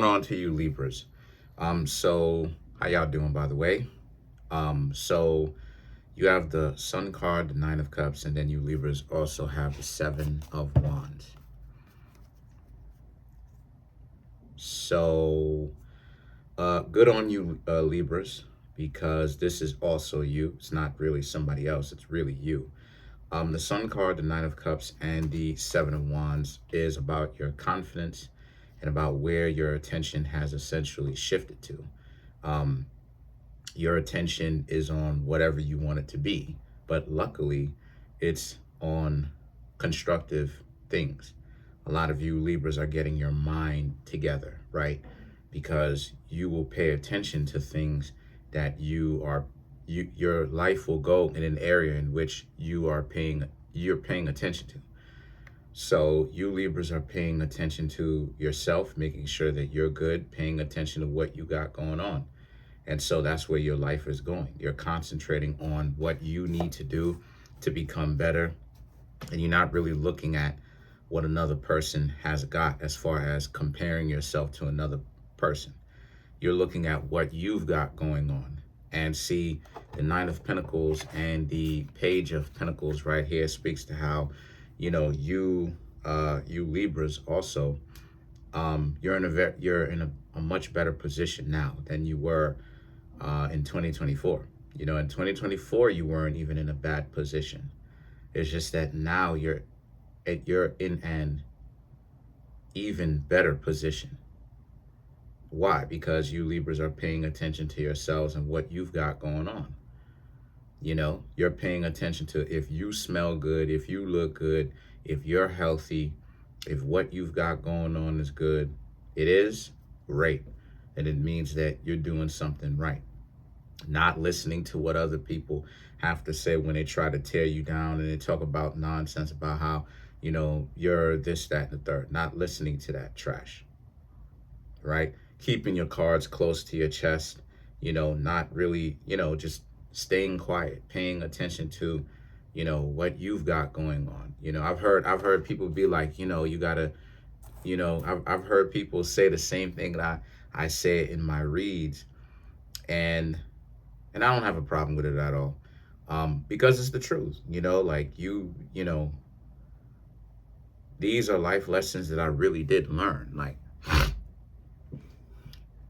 On to you Libras. So how y'all doing, by the way? So you have the Sun card, the Nine of Cups, and then you Libras also have the Seven of Wands. So good on you, Libras, because this is also you. It's not really somebody else. It's really you. The Sun card, the Nine of Cups, and the Seven of Wands is about your confidence and about where your attention has essentially shifted to. Um, your attention is on whatever you want it to be, but luckily it's on constructive things. A lot of you Libras are getting your mind together, right? Because you will pay attention to things that your life will go in an area in which you're paying attention to. So you Libras are paying attention to yourself, making sure that you're good, paying attention to what you got going on. And so that's where your life is going. You're concentrating on what you need to do to become better. And you're not really looking at what another person has got as far as comparing yourself to another person. You're looking at what you've got going on. And see, the Nine of Pentacles and the Page of Pentacles right here speaks to how, you Libras also, you're in a much better position now than you were in 2024. In 2024, you weren't even in a bad position. It's just that now you're in an even better position. Why? Because you Libras are paying attention to yourselves and what you've got going on. You're paying attention to if you smell good, if you look good, if you're healthy, if what you've got going on is good. It is great. And it means that you're doing something right. Not listening to what other people have to say when they try to tear you down and they talk about nonsense about how, you're this, that, and the third. Not listening to that trash, right? Keeping your cards close to your chest, not really, just staying quiet, paying attention to, what you've got going on. I've heard people be like, you gotta, I've heard people say the same thing that I say in my reads, and I don't have a problem with it at all, because it's the truth. These are life lessons that I really did learn. Like,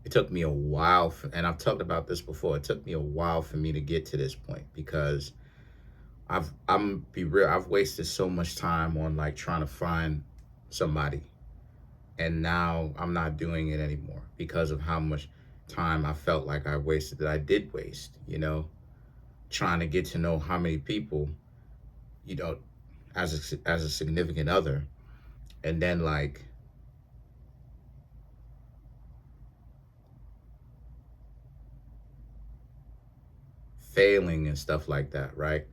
it took me a while, and I've talked about this before. It took me a while for me to get to this point because I've wasted so much time on like trying to find somebody, and now I'm not doing it anymore because of how much time I felt like I wasted, that I did waste, trying to get to know how many people, as a significant other, and then like failing and stuff like that, right?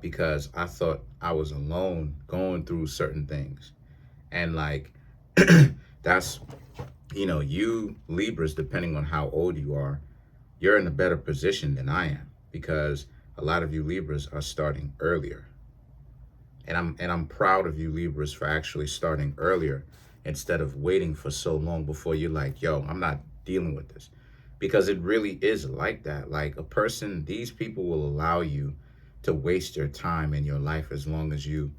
Because I thought I was alone going through certain things. And like, that's, you Libras, depending on how old you are, you're in a better position than I am, because a lot of you Libras are starting earlier. And I'm proud of you Libras for actually starting earlier instead of waiting for so long before you're like, yo, I'm not dealing with this. Because it really is like that. Like these people will allow you to waste your time in your life as long as you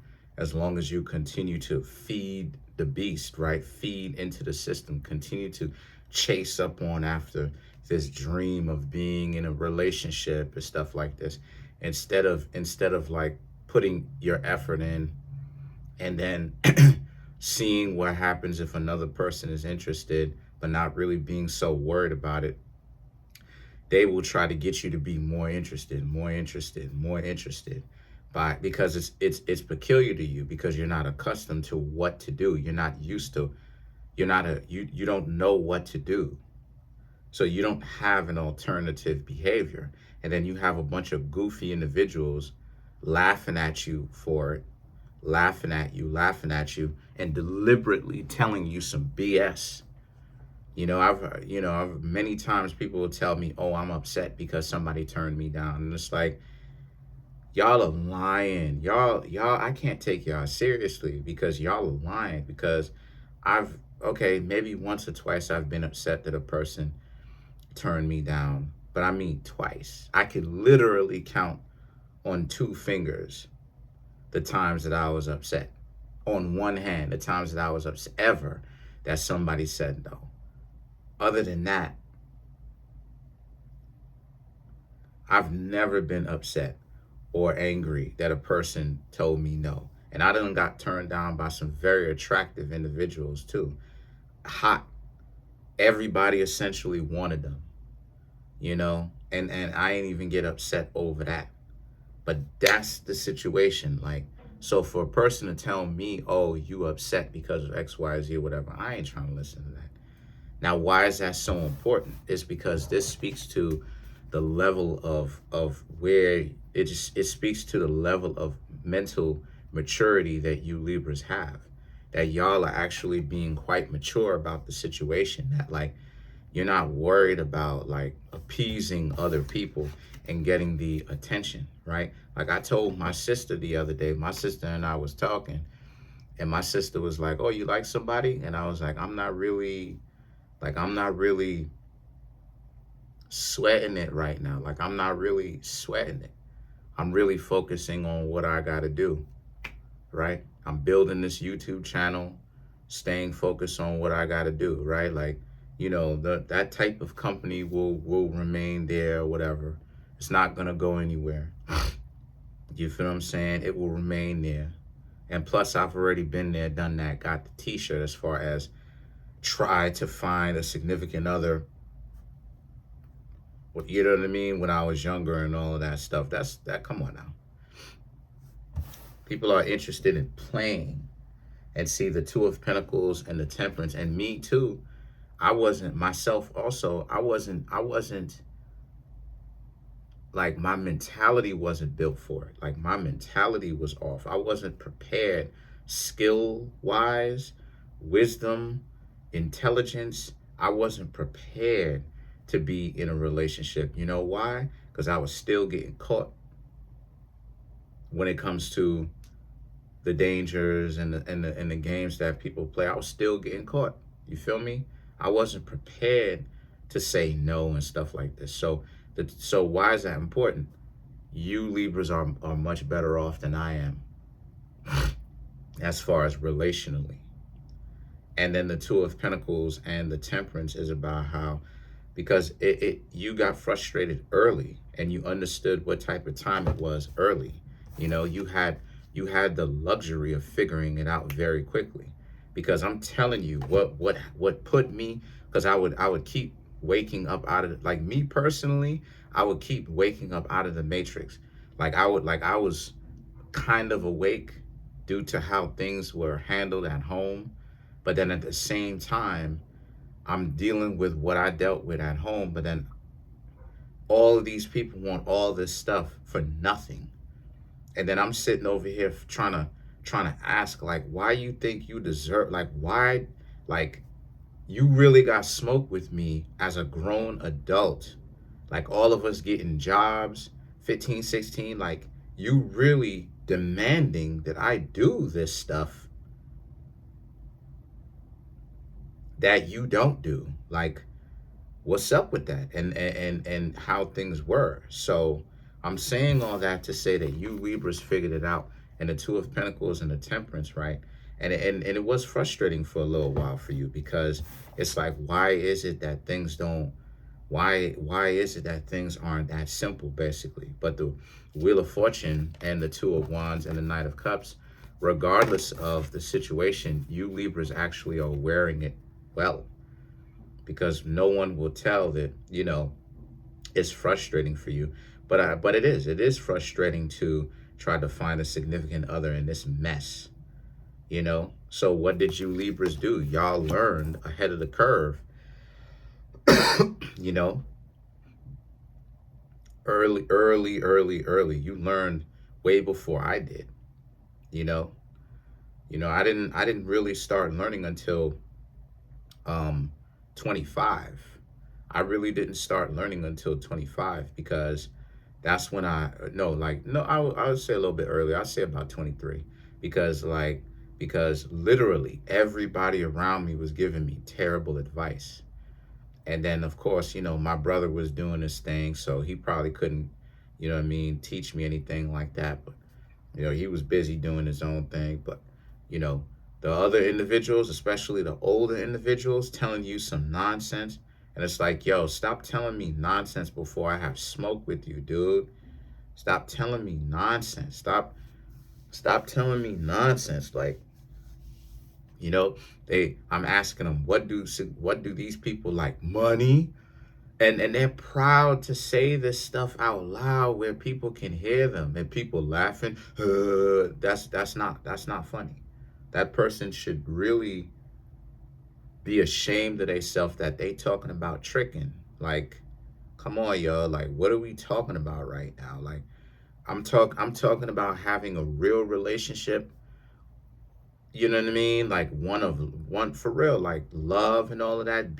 continue to feed the beast, right? Feed into the system, continue to chase up on after this dream of being in a relationship and stuff like this, instead of like putting your effort in and then seeing what happens if another person is interested, but not really being so worried about it. They will try to get you to be more interested, because it's peculiar to you, because you're not accustomed to what to do. You're not used to, you don't know what to do. So you don't have an alternative behavior. And then you have a bunch of goofy individuals laughing at you for it, laughing at you, and deliberately telling you some BS. I've many times people will tell me, oh, I'm upset because somebody turned me down. And it's like, y'all are lying. Y'all, I can't take y'all seriously because y'all are lying, because I've okay, maybe once or twice I've been upset that a person turned me down, but I mean twice. I could literally count on two fingers the times that I was upset. On one hand, the times that I was upset ever that somebody said no. Other than that, I've never been upset or angry that a person told me no. And I done got turned down by some very attractive individuals too. Hot. Everybody essentially wanted them, you know? And I ain't even get upset over that. But that's the situation. Like, so for a person to tell me, oh, you upset because of X, Y, Z, or whatever, I ain't trying to listen to that. Now, why is that so important? It's because this speaks to the level of where it speaks to the level of mental maturity that you Libras have. That y'all are actually being quite mature about the situation. That like you're not worried about like appeasing other people and getting the attention, right? Like I told my sister the other day, my sister and I was talking, and my sister was like, "Oh, you like somebody?" And I was like, I'm not really sweating it right now. Like I'm not really sweating it. I'm really focusing on what I got to do, right? I'm building this YouTube channel, staying focused on what I got to do, right? Like, you know, that type of company will remain there or whatever. It's not going to go anywhere. You feel what I'm saying? It will remain there. And plus, I've already been there, done that, got the t-shirt as far as try to find a significant other. You know what I mean? When I was younger and all of that stuff. Come on now. People are interested in playing and see the Two of Pentacles and the Temperance. And me too. I wasn't myself also. I wasn't like my mentality wasn't built for it. Like my mentality was off. I wasn't prepared skill wise, wisdom, intelligence. I wasn't prepared to be in a relationship. You know why? Because I was still getting caught when it comes to the dangers and the games that people play. I was still getting caught. You feel me? I wasn't prepared to say no and stuff like this. So why is that important? You Libras are much better off than I am as far as relationally. And then the Two of Pentacles and the Temperance is about how, because you got frustrated early and you understood what type of time it was early. You know, you had the luxury of figuring it out very quickly. Because I'm telling you, what put me, because I would keep waking up out of, like me personally, I would keep waking up out of the matrix. I was kind of awake due to how things were handled at home. But then at the same time, I'm dealing with what I dealt with at home. But then all of these people want all this stuff for nothing. And then I'm sitting over here trying to ask, like, why you think you deserve, like, why, like, you really got smoked with me as a grown adult, like all of us getting jobs, 15, 16, like you really demanding that I do this stuff that you don't do. Like, what's up with that? And how things were. So I'm saying all that to say that you Libras figured it out, and the Two of Pentacles and the Temperance, right? And it was frustrating for a little while for you, because it's like, why is it that things don't, why is it that things aren't that simple, basically? But the Wheel of Fortune and the Two of Wands and the Knight of Cups, regardless of the situation, you Libras actually are wearing it well, because no one will tell that, you know, it's frustrating for you. But it is frustrating to try to find a significant other in this mess, you know? So what did you Libras do? Y'all learned ahead of the curve, you know? Early. You learned way before I did, you know? I didn't really start learning until 25. I really didn't start learning until 25, because that's when I would say a little bit earlier. I'd say about 23, because like because literally everybody around me was giving me terrible advice. And then, of course, my brother was doing his thing, so he probably couldn't, teach me anything like that. But, he was busy doing his own thing. But, you know, the other individuals, especially the older individuals, telling you some nonsense. And it's like, yo, stop telling me nonsense before I have smoke with you, dude. Stop telling me nonsense. Stop telling me nonsense. Like, I'm asking them, what do these people like? Money? And they're proud to say this stuff out loud where people can hear them and people laughing. That's not funny. That person should really be ashamed of themselves that they talking about tricking. Like, come on, y'all. Like, what are we talking about right now? Like, I'm talking about having a real relationship. You know what I mean? Like one for real, like love and all of that.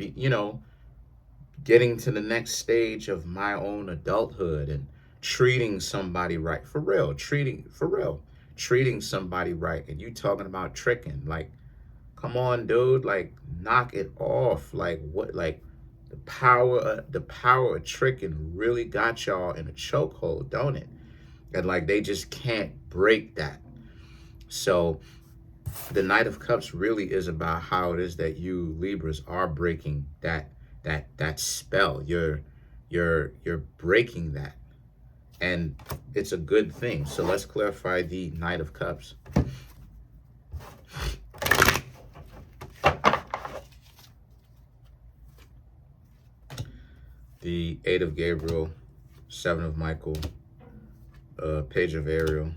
Getting to the next stage of my own adulthood and treating somebody right, treating somebody right. And you talking about tricking? Like, come on, dude. Like, knock it off. Like, what? Like, the power of tricking really got y'all in a chokehold, don't it? And like they just can't break that. So the Knight of Cups really is about how it is that you Libras are breaking that spell. You're breaking that, and it's a good thing. So let's clarify the Knight of Cups. The Eight of Gabriel, Seven of Michael, Page of Ariel,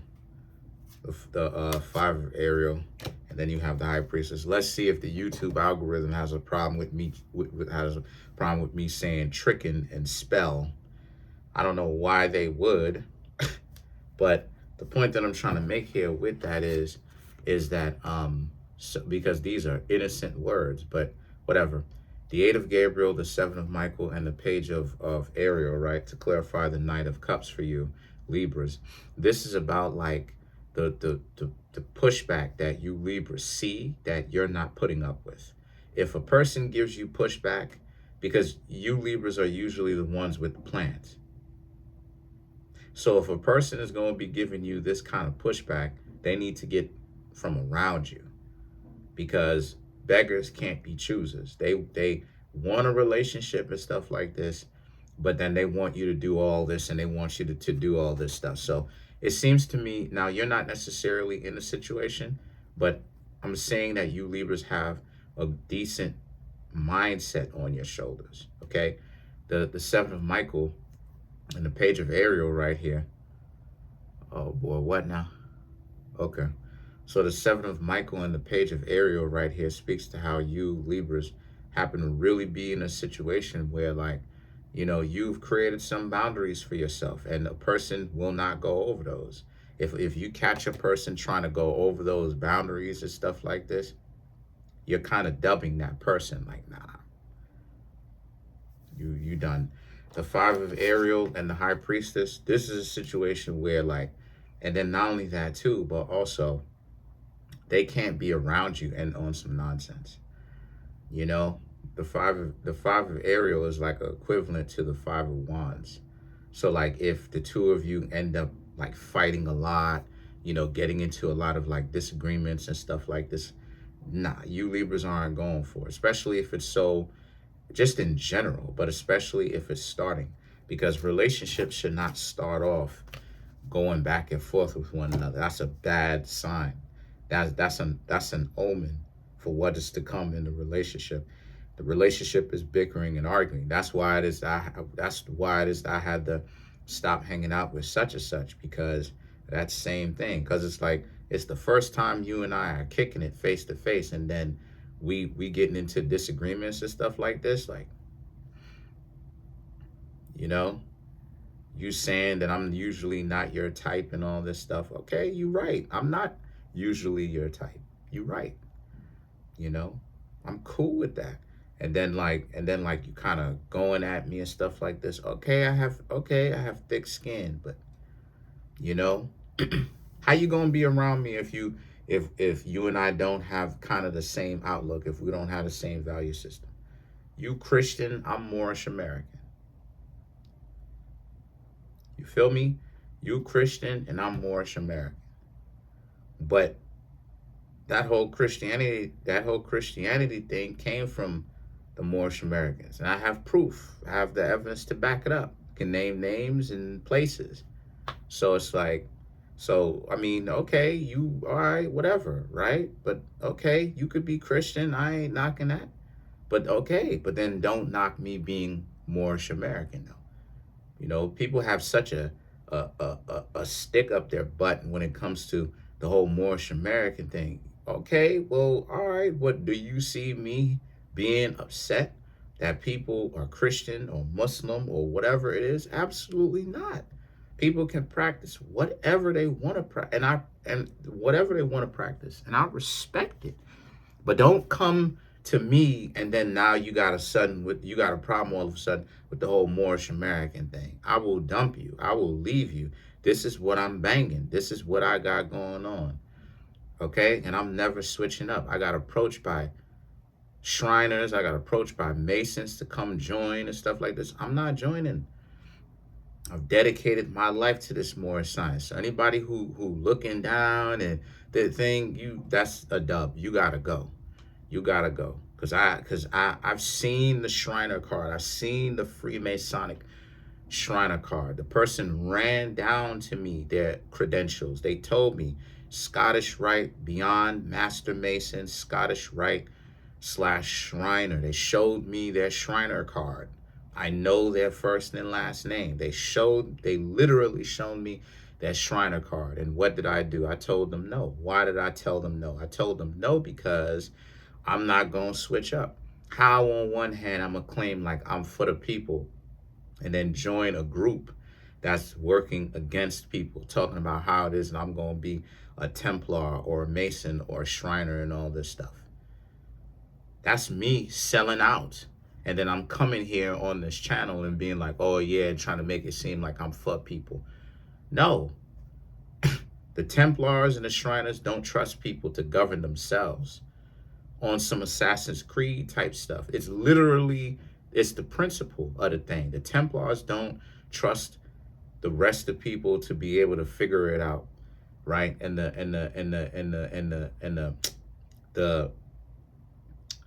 the Five of Ariel, and then you have the High Priestess. Let's see if the YouTube algorithm has a problem with me saying tricking and spell. I don't know why they would, but the point that I'm trying to make here with that is that because these are innocent words, but whatever. The Eight of Gabriel, the Seven of Michael, and the Page of Ariel, right? To clarify the Knight of Cups for you, Libras. This is about like the pushback that you Libras see that you're not putting up with. If a person gives you pushback, because you Libras are usually the ones with the plans. So if a person is going to be giving you this kind of pushback, they need to get from around you, because beggars can't be choosers. They want a relationship and stuff like this, but then they want you to do all this and they want you to do all this stuff. So it seems to me, now you're not necessarily in a situation, but I'm saying that you Libras have a decent mindset on your shoulders, okay? The Seven of Michael and the Page of Ariel right here. Oh boy, what now? Okay. So the Seven of Michael and the Page of Ariel right here speaks to how you Libras happen to really be in a situation where, like, you've created some boundaries for yourself and a person will not go over those. If you catch a person trying to go over those boundaries and stuff like this, you're kind of dubbing that person like, nah, you done. The Five of Ariel and the High Priestess, this is a situation where, like, and then not only that too, but also they can't be around you and on some nonsense. The five of Ariel is like equivalent to the Five of Wands. So like if the two of you end up like fighting a lot, getting into a lot of like disagreements and stuff like this, nah, you Libras aren't going for it, especially if it's so, just in general, but especially if it's starting, because relationships should not start off going back and forth with one another. That's a bad sign. That's an omen for what is to come in the relationship. The relationship is bickering and arguing. That's why it is that I had to stop hanging out with such and such, because that same thing. Because it's like it's the first time you and I are kicking it face to face, and then we getting into disagreements and stuff like this. Like, you saying that I'm usually not your type and all this stuff. Okay, you're right. I'm not usually your type. You're right. I'm cool with that. And then like you kind of going at me and stuff like this. Okay, I have thick skin, but how you gonna be around me if if you and I don't have kind of the same outlook, if we don't have the same value system. You Christian, I'm Moorish American. You feel me? You Christian and I'm Moorish American. But that whole Christianity thing came from the Moorish Americans. And I have proof. I have the evidence to back it up. I can name names and places. So it's like, so, I mean, okay, you, all right, whatever, right? But okay, you could be Christian. I ain't knocking that. But okay, but then don't knock me being Moorish American, though. You know, people have such a stick up their butt when it comes to the whole Moorish American thing. Okay, well, all right, what do you see me being upset that people are Christian or Muslim or whatever it is? Absolutely not. People can practice whatever they want to practice, and whatever they want to practice, and I respect it. But don't come to me and then now you got a problem all of a sudden with the whole Moorish American thing. I will dump you. I will leave you. This is what I'm banging. This is what I got going on. Okay? And I'm never switching up. I got approached by Shriners. I got approached by Masons to come join and stuff like this. I'm not joining. I've dedicated my life to this Moorish science. So anybody who looking down and the thing, that's a dub. You gotta go. You gotta go. Cause I've seen the Shriner card. I've seen the Freemasonic Shriner card. The person ran down to me their credentials. They told me Scottish Rite Beyond Master Mason, Scottish Rite / Shriner. They showed me their Shriner card. I know their first and last name. They literally shown me that Shriner card. And what did I do? I told them no. Why did I tell them no? I told them no because I'm not going to switch up. How on one hand I'm going to claim like I'm for the people and then join a group that's working against people, talking about how it is and I'm going to be a Templar or a Mason or a Shriner and all this stuff. That's me selling out. And then I'm coming here on this channel and being like, oh yeah, and trying to make it seem like I'm for people. No. The Templars and the Shriners don't trust people to govern themselves on some Assassin's Creed type stuff. It's the principle of the thing. The Templars don't trust the rest of people to be able to figure it out, right? And the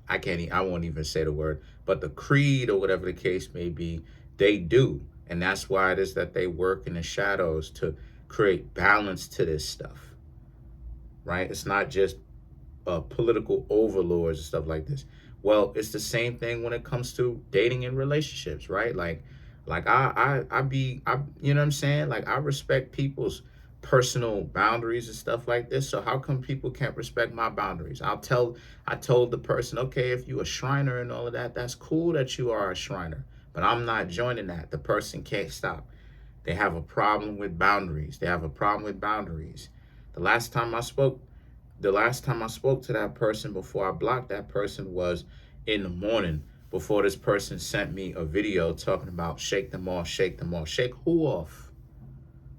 I won't even say the word, but the creed or whatever the case may be, they do. And that's why it is that they work in the shadows to create balance to this stuff, right? It's not just political overlords and stuff like this. Well, it's the same thing when it comes to dating and relationships, right? Like I you know what I'm saying? Like I respect people's personal boundaries and stuff like this. So how come people can't respect my boundaries? I told the person, okay, if you a Shriner and all of that, that's cool that you are a Shriner, but I'm not joining that. The person can't stop. They have a problem with boundaries. They have a problem with boundaries. The last time I spoke to that person before I blocked that person was in the morning before this person sent me a video talking about shake them off, shake them off. Shake who off?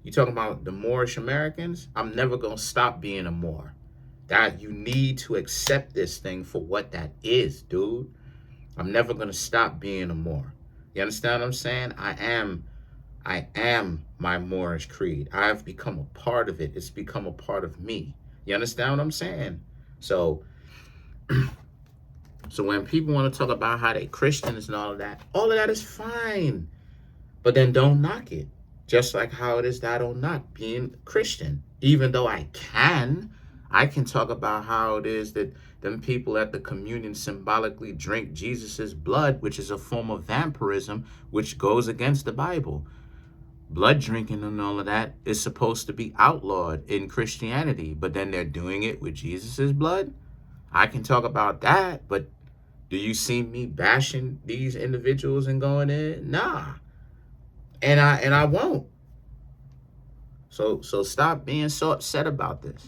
You talking about the Moorish Americans? I'm never going to stop being a Moor. That you need to accept this thing for what that is, dude. I'm never going to stop being a Moor. You understand what I'm saying? I am my Moorish creed. I've become a part of it. It's become a part of me. You understand what I'm saying? So when people want to talk about how they Christians and all of that is fine. But then don't knock it. Just like how it is that I don't knock being Christian. Even though I can talk about how it is that them people at the communion symbolically drink Jesus's blood, which is a form of vampirism, which goes against the Bible. Blood drinking and all of that is supposed to be outlawed in Christianity, but then they're doing it with Jesus's blood. I can talk about that, but do you see me bashing these individuals and going in? Nah. And I won't. So stop being so upset about this.